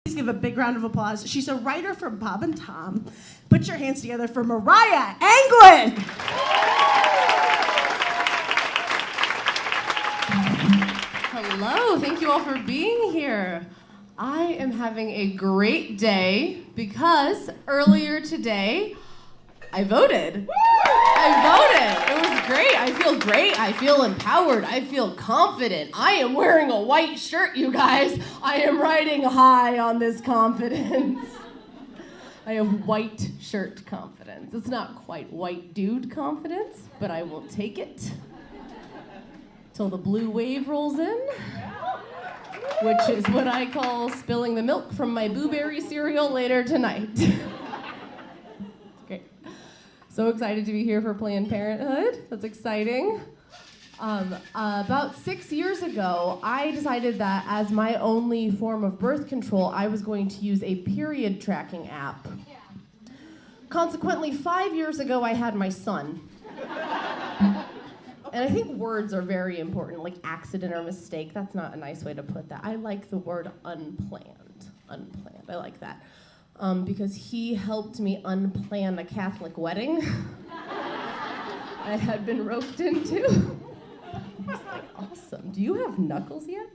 Please give a big round of applause. She's a writer for Bob and Tom. Put your hands together for Mariah Anglin. Hello, thank you all for being here. I am having a great day because earlier today, I voted. It was great. I feel great. I feel empowered. I feel confident. I am wearing a white shirt, you guys. I am riding high on this confidence. I have white shirt confidence. It's not quite white dude confidence, but I will take it till the blue wave rolls in, which is what I call spilling the milk from my blueberry cereal later tonight. Great. So excited to be here for Planned Parenthood. That's exciting. About 6 years ago, I decided that as my only form of birth control, I was going to use a period tracking app. Consequently, 5 years ago, I had my son. And I think words are very important, like accident or mistake. That's not a nice way to put that. I like the word unplanned. Unplanned, I like that. Because he helped me unplan a Catholic wedding I had been roped into. It's like, awesome. Do you have knuckles yet?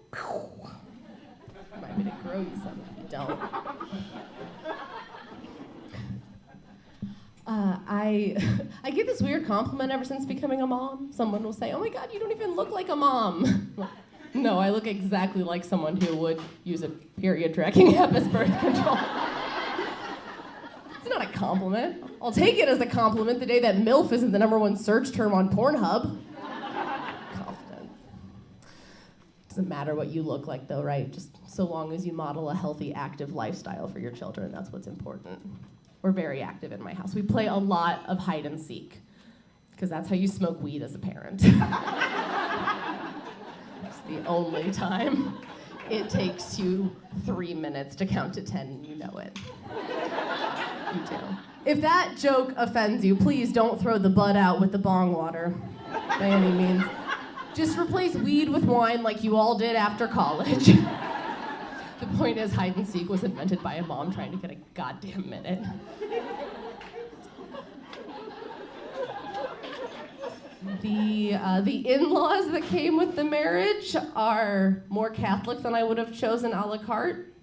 Remind me to grow you some if you don't. I get this weird compliment ever since becoming a mom. Someone will say, "Oh my God, you don't even look like a mom." No, I look exactly like someone who would use a period tracking app as birth control. It's not a compliment. I'll take it as a compliment the day that MILF isn't the #1 search term on Pornhub. Confident. Doesn't matter what you look like though, right? Just so long as you model a healthy, active lifestyle for your children, that's what's important. We're very active in my house. We play a lot of hide and seek, because that's how you smoke weed as a parent. It's the only time it takes you 3 minutes to count to 10 and you know it. You do. If that joke offends you, please don't throw the bud out with the bong water by any means. Just replace weed with wine like you all did after college. The point is, hide and seek was invented by a mom trying to get a goddamn minute. The in-laws that came with the marriage are more Catholic than I would have chosen a la carte.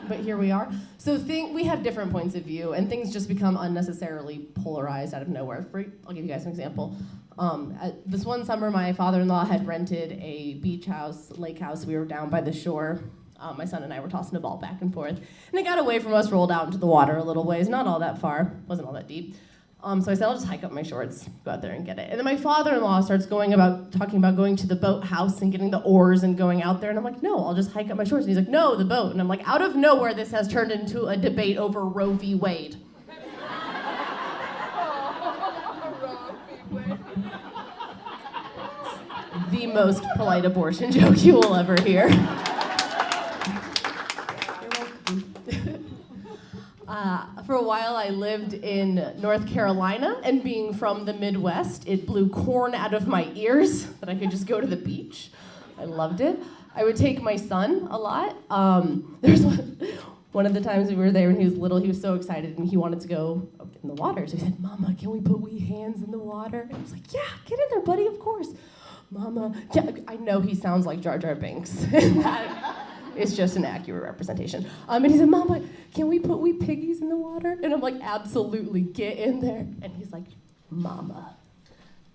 But here we are. So we have different points of view, and things just become unnecessarily polarized out of nowhere. I'll give you guys an example. This one summer, my father-in-law had rented a beach house, lake house. We were down by the shore. My son and I were tossing a ball back and forth. And it got away from us, rolled out into the water a little ways, not all that far, wasn't all that deep. So I said, I'll just hike up my shorts, go out there and get it. And then my father-in-law starts talking about going to the boathouse and getting the oars and going out there. And I'm like, no, I'll just hike up my shorts. And he's like, no, the boat. And I'm like, out of nowhere, this has turned into a debate over Roe v. Wade. The most polite abortion joke you will ever hear. For a while, I lived in North Carolina, and being from the Midwest, it blew corn out of my ears that I could just go to the beach. I loved it. I would take my son a lot. There's one of the times we were there when he was little, he was so excited, and he wanted to go in the water. So he said, "Mama, can we put wee hands in the water?" And I was like, "Yeah, get in there, buddy, of course." "Mama," yeah, I know he sounds like Jar Jar Binks. It's just an accurate representation. And he said, "Mama, can we put wee piggies in the water?" And I'm like, "Absolutely, get in there." And he's like, "Mama,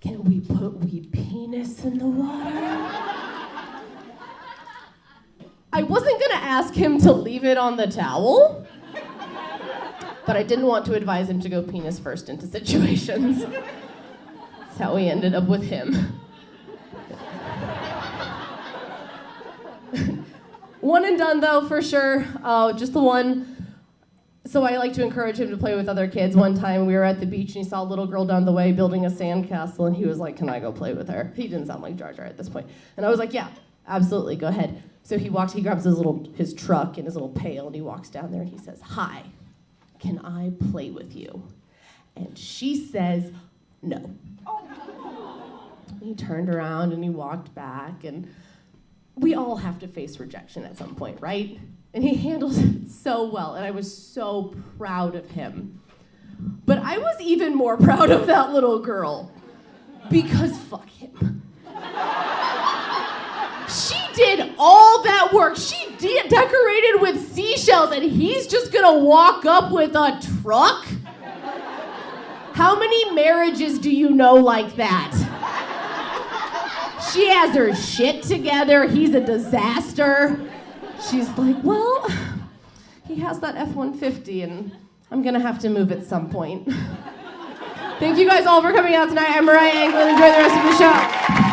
can we put wee penis in the water?" I wasn't gonna ask him to leave it on the towel, but I didn't want to advise him to go penis first into situations. That's how we ended up with him. One and done though, for sure, just the one. So I like to encourage him to play with other kids. One time we were at the beach and he saw a little girl down the way building a sandcastle and he was like, "Can I go play with her?" He didn't sound like Jar Jar at this point. And I was like, "Yeah, absolutely, go ahead." So he grabs his truck and his little pail and he walks down there and he says, "Hi, can I play with you?" And she says, "No." He turned around and he walked back, and we all have to face rejection at some point, right? And he handled it so well, and I was so proud of him. But I was even more proud of that little girl, because fuck him. She did all that work. She decorated with seashells, and he's just gonna walk up with a truck? How many marriages do you know like that? She has her shit together. He's a disaster. She's like, well, he has that F-150, and I'm gonna have to move at some point. Thank you guys all for coming out tonight. I'm Mariah Anglin. Enjoy the rest of the show.